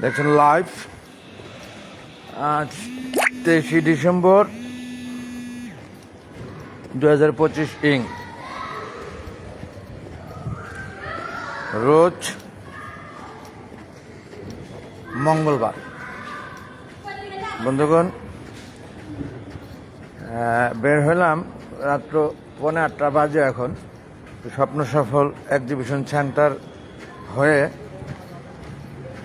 দেখছেন লাইভ আজ 23 ডিসেম্বর 2025 রোজ মঙ্গলবার। বন্ধুগণ, বের হলাম রাত্র 8:15 বাজে। এখন স্বপ্ন সফল এক্সিবিশন সেন্টার হয়ে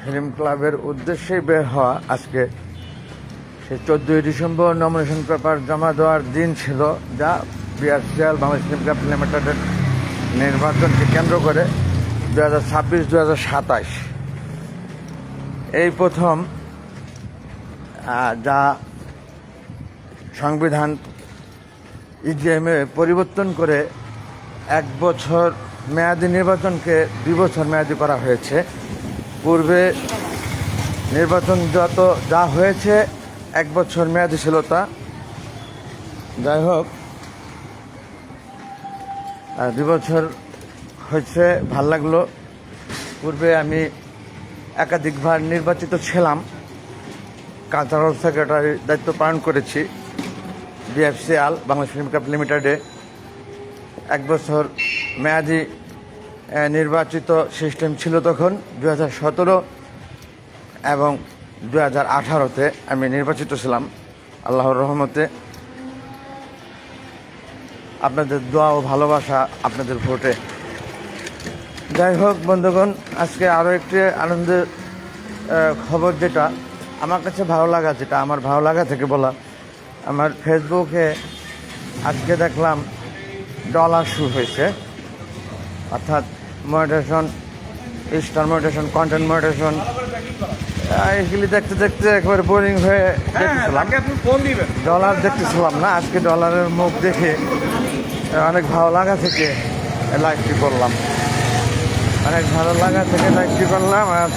ফিল্ম ক্লাবের উদ্দেশ্যেই বের হওয়া। আজকে সে 14 ডিসেম্বর নমিনেশন পেপার জমা দেওয়ার দিন ছিল, যা বিআরসিএল বাংলাদেশ ফিল্ম ক্লাব লিমিটেডের নির্বাচনকে কেন্দ্র করে 2026-2027 এই প্রথম যা সংবিধান ইজিএমে পরিবর্তন করে 1 বছর মেয়াদী নির্বাচনকে 2 বছর মেয়াদী করা হয়েছে। পূর্বে নির্বাচন যা হয়েছে 1 বছর মেয়াদী ছিল তা। যাই হোক, 2 বছর হয়েছে, ভাল লাগলো। পূর্বে আমি একাধিকবার নির্বাচিত ছিলাম, কালচারাল সেক্রেটারির দায়িত্ব পালন করেছি বিএফসিএল বাংলাদেশ ফিল্ম ক্লাব লিমিটেডে। 1 বছর মেয়াদী নির্বাচিত সিস্টেম ছিল তখন 2017 এবং 2018-তে আমি নির্বাচিত ছিলাম আল্লাহর রহমতে। আপনাদের দোয়া ও ভালোবাসা, আপনাদের ভোটে। যাই হোক বন্ধুগণ, আজকে আরও একটি আনন্দের খবর, যেটা আমার কাছে ভালো লাগা, যেটা আমার ভালো লাগা থেকে বলা। আমার ফেসবুকে আজকে দেখলাম ডলার শুরু হয়েছে, অর্থাৎ monetization, star monetization, content monetization. এগুলি দেখতে দেখতে একেবারে বোরিং হয়ে দেখতেছিলাম, ডলার দেখতেছিলাম না। আজকে ডলারের মুখ দেখে অনেক ভালো লাগা থেকে লাইভটি করলাম, অনেক ভালো লাগা থেকে লাইভটি করলাম। আজ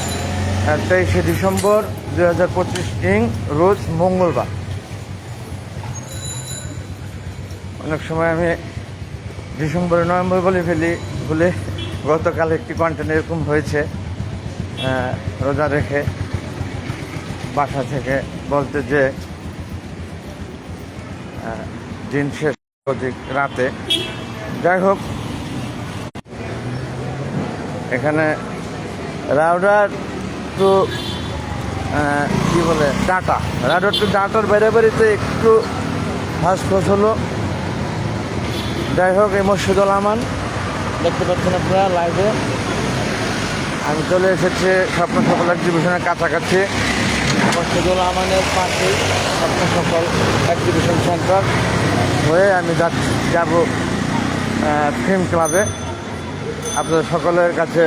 23 ডিসেম্বর 2025 রোজ মঙ্গলবার। অনেক সময় আমি ডিসেম্বরে নভেম্বর বলে ফেলি, বলে গতকাল একটি কন্টেন্ট এরকম হয়েছে, রোজা রেখে বাসা থেকে বলতে যে দিন শেষ রাতে। যাই হোক, এখানে রাউডার টু কী বলে ডাটা, রাউডার টু ডাটার বাইরে বাড়িতে একটু ফাঁস হলো। যাই হোক, এই মসজিদুল আমান দেখতে পাচ্ছেন আপনারা লাইভে। আমি চলে এসেছি স্বপ্ন সফল এক্সিবিশনের কাছাকাছি। মসজিদুল আমানের পাশেই স্বপ্ন সফল এক্সিবিশন সেন্টার হয়ে আমি যাব ফিল্ম ক্লাবে। আপনাদের সকলের কাছে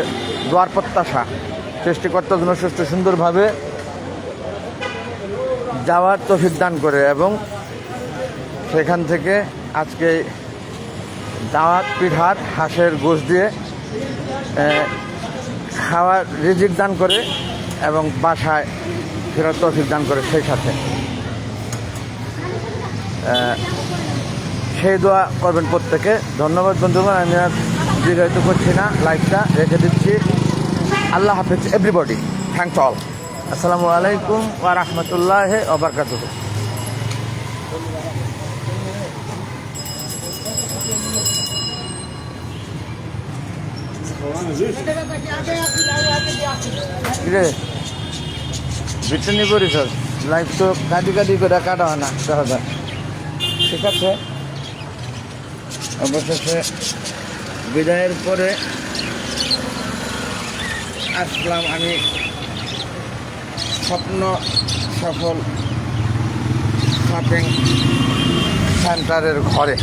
দোয়ার প্রত্যাশা, সৃষ্টিকর্তার জন্য সুস্থ সুন্দরভাবে যাওয়ার তৌফিক দান করে, এবং সেখান থেকে আজকে দাওয়াত পিঠার হাঁসের গোশত দিয়ে খাওয়ার রিজিক দান করে এবং বাসায় ফেরার তৌফিক দান করে। সেই সাথে সেই দোয়া করবেন প্রত্যেকে। ধন্যবাদ বন্ধুগণ, আমি আর দীর্ঘায়িত করছি না, লাইভটা রেখে দিচ্ছি। আল্লাহ হাফেজ এভরিবডি, থ্যাংকস অল। আসসালামু আলাইকুম ওয়া রাহমাতুল্লাহি ওয়া বারাকাতুহু। রে ব্রিটেনি পরিচয় লাইভ তো কাটি করে কাটা হয় না, সহজে। ঠিক আছে, অবশেষে বিদায়ের পরে আসলাম আমি স্বপ্ন সফল শপিং সেন্টারের ঘরে।